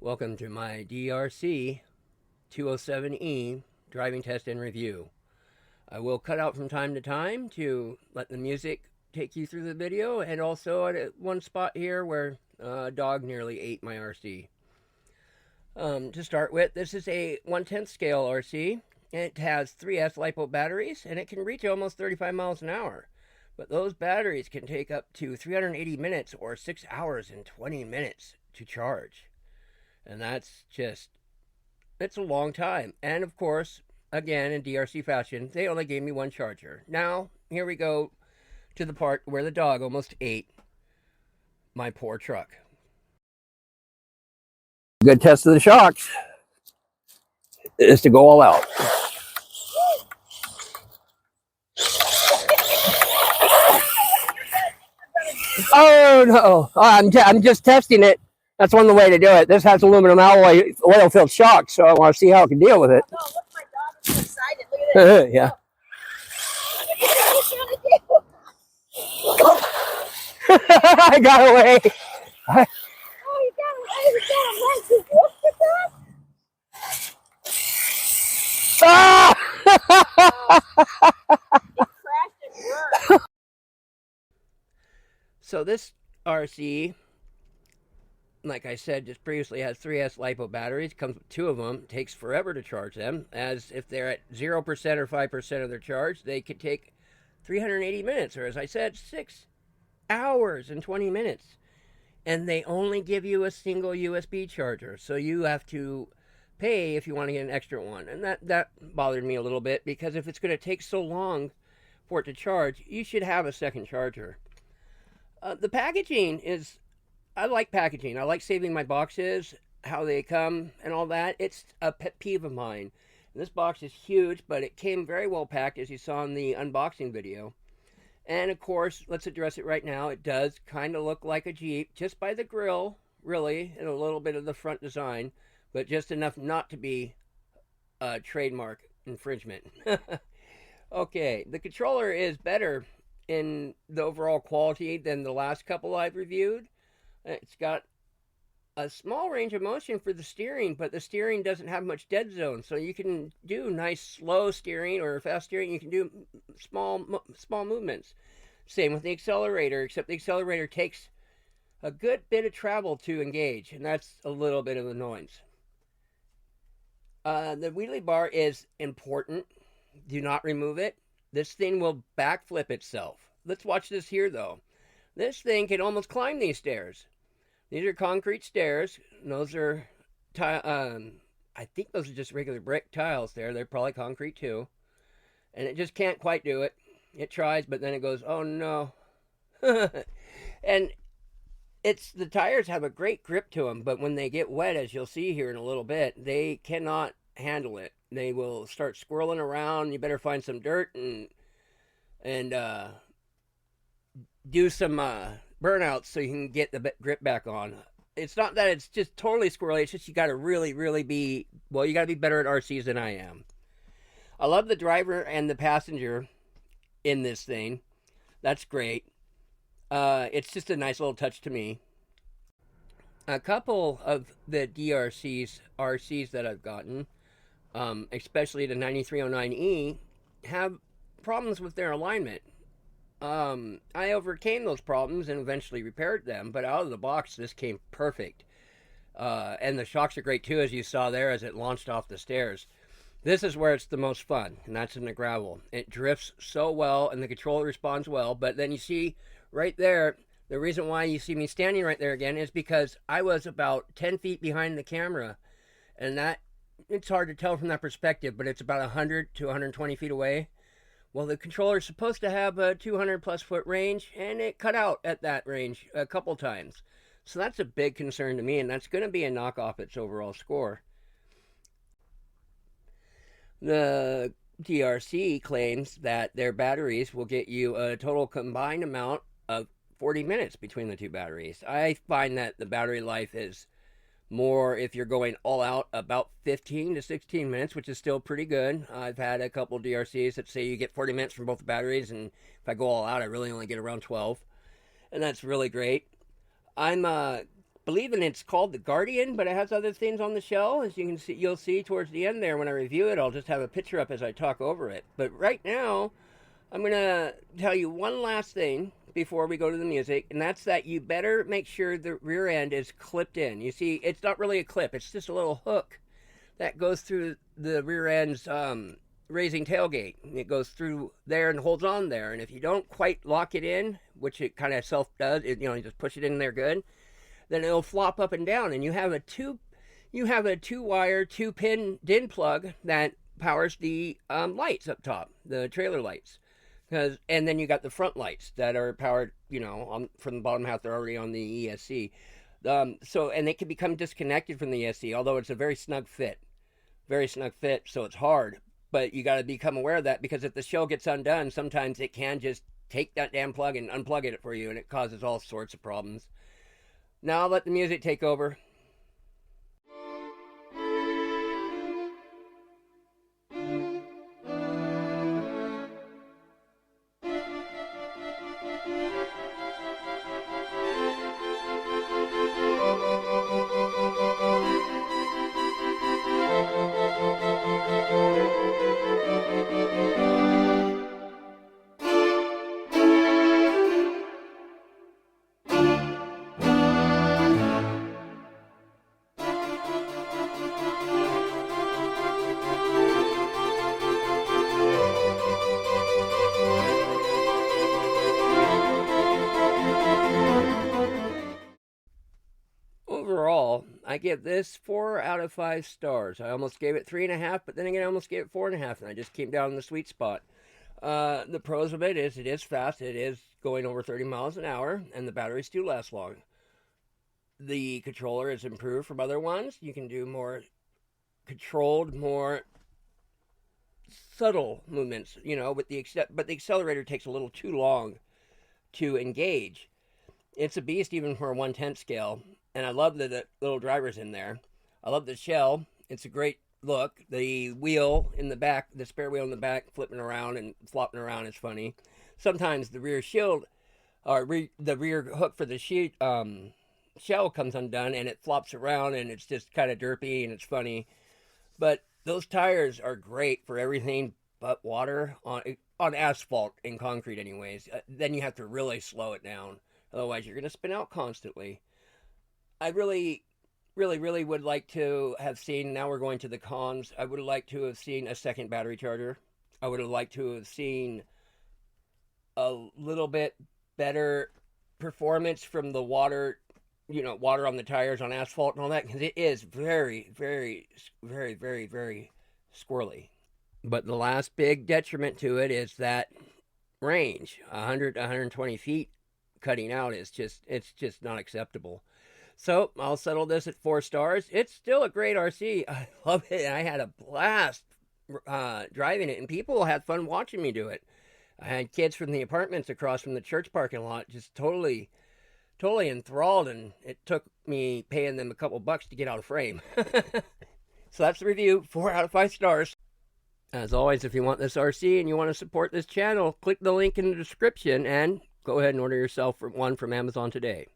Welcome to my DRC 207E driving test and review. I will cut out from time to time to let the music take you through the video, and also at one spot here where a dog nearly ate my RC. To start with, this is a 1/10 scale RC. It has 3S LiPo batteries, and it can reach almost 35 miles an hour. But those batteries can take up to 380 minutes or 6 hours and 20 minutes to charge. And it's a long time. And of course, again, in DRC fashion, they only gave me one charger. Now, here we go to the part where the dog almost ate my poor truck. Good test of the shocks is to go all out. Oh no, I'm just testing it. That's one way to do it. This has aluminum alloy oil-filled shocks, so I want to see how I can deal with it. Oh, look, my dog is so excited. Look at this. Yeah. I got away. Oh, you got him. You got him right. You looked at that? Ah! He crashed and burned. So this RC, like I said just previously, has 3S LiPo batteries. Comes with two of them. Takes forever to charge them. As if they're at 0% or 5% of their charge, they could take 380 minutes, or as I said, 6 hours and 20 minutes. And they only give you a single USB charger, so you have to pay if you want to get an extra one. And that bothered me a little bit, because if it's going to take so long for it to charge, you should have a second charger. The packaging is, I like packaging. I like saving my boxes, how they come and all that. It's a pet peeve of mine. This box is huge, but it came very well packed, as you saw in the unboxing video. And of course, let's address it right now. It does kind of look like a Jeep, just by the grille, really, and a little bit of the front design, but just enough not to be a trademark infringement. Okay, the controller is better in the overall quality than the last couple I've reviewed. It's got a small range of motion for the steering, but the steering doesn't have much dead zone, so you can do nice slow steering or fast steering. You can do small movements. Same with the accelerator, except the accelerator takes a good bit of travel to engage, and that's a little bit of annoyance. The wheelie bar is important. Do not remove it. This thing will backflip itself. Let's watch this here, though. This thing can almost climb these stairs. These are concrete stairs. Those are, I think those are just regular brick tiles there. They're probably concrete too. And it just can't quite do it. It tries, but then it goes, oh no. And the tires have a great grip to them, but when they get wet, as you'll see here in a little bit, they cannot handle it. They will start swirling around. You better find some dirt and do some burnouts so you can get the grip back on. It's not that it's just totally squirrely. It's just you got to really be, well, you got to be better at RCs than I am. I love the driver and the passenger in this thing. That's great. It's just a nice little touch to me. A couple of the RCs that I've gotten, especially the 9309E, have problems with their alignment. I overcame those problems and eventually repaired them, but out of the box, this came perfect. And the shocks are great too, as you saw there, as it launched off the stairs. This is where it's the most fun, and that's in the gravel. It drifts so well, and the controller responds well, but then you see right there, the reason why you see me standing right there again is because I was about 10 feet behind the camera, and it's hard to tell from that perspective, but it's about 100 to 120 feet away. Well, the controller is supposed to have a 200 plus foot range, and it cut out at that range a couple times. So that's a big concern to me, and that's going to be a knock off its overall score. The DRC claims that their batteries will get you a total combined amount of 40 minutes between the two batteries. I find that the battery life is more, if you're going all out, about 15 to 16 minutes, which is still pretty good. I've had a couple DRCs that say you get 40 minutes from both the batteries, and if I go all out, I really only get around 12. And that's really great. I'm believing it's called the Guardian, but it has other things on the shell. As you can see, you'll see towards the end there when I review it. I'll just have a picture up as I talk over it. But right now, I'm going to tell you one last thing before we go to the music, and that's that you better make sure the rear end is clipped in. You see, it's not really a clip, it's just a little hook that goes through the rear end's raising tailgate. It goes through there and holds on there. And if you don't quite lock it in, which it kind of self does, you just push it in there good, then it'll flop up and down, and you have a two wire 2-pin DIN plug that powers the lights up top, the trailer lights. And then you got the front lights that are powered, from the bottom half. They're already on the ESC. And they can become disconnected from the ESC, although it's a very snug fit, so it's hard. But you got to become aware of that, because if the shell gets undone, sometimes it can just take that damn plug and unplug it for you, and it causes all sorts of problems. Now I'll let the music take over. Overall, I give this 4 out of 5 stars. I almost gave it 3.5, but then again, I almost gave it 4.5, and I just came down in the sweet spot. The pros of it is fast. It is going over 30 miles an hour, and the batteries do last long. The controller is improved from other ones. You can do more controlled, more subtle movements, but the accelerator takes a little too long to engage. It's a beast even for a 1/10 scale. And I love the little drivers in there. I love the shell. It's a great look. The wheel in the back, the spare wheel in the back, flipping around and flopping around is funny. Sometimes the rear shield, or the rear hook for the shell comes undone, and it flops around, and it's just kind of derpy, and it's funny. But those tires are great for everything but water on asphalt and concrete anyways. Then you have to really slow it down. Otherwise, you're going to spin out constantly. I really, really, really would like to have seen, now we're going to the cons, I would have liked to have seen a second battery charger. I would have liked to have seen a little bit better performance from the water, water on the tires on asphalt and all that, because it is very, very, very, very, very squirrely. But the last big detriment to it is that range, 100 to 120 feet cutting out it's just not acceptable. So I'll settle this at 4 stars. It's still a great RC. I love it. I had a blast driving it, and people had fun watching me do it. I had kids from the apartments across from the church parking lot just totally enthralled, and it took me paying them a couple bucks to get out of frame. So that's the review, 4 out of 5 stars. As always, if you want this RC and you want to support this channel, click the link in the description and go ahead and order yourself one from Amazon today.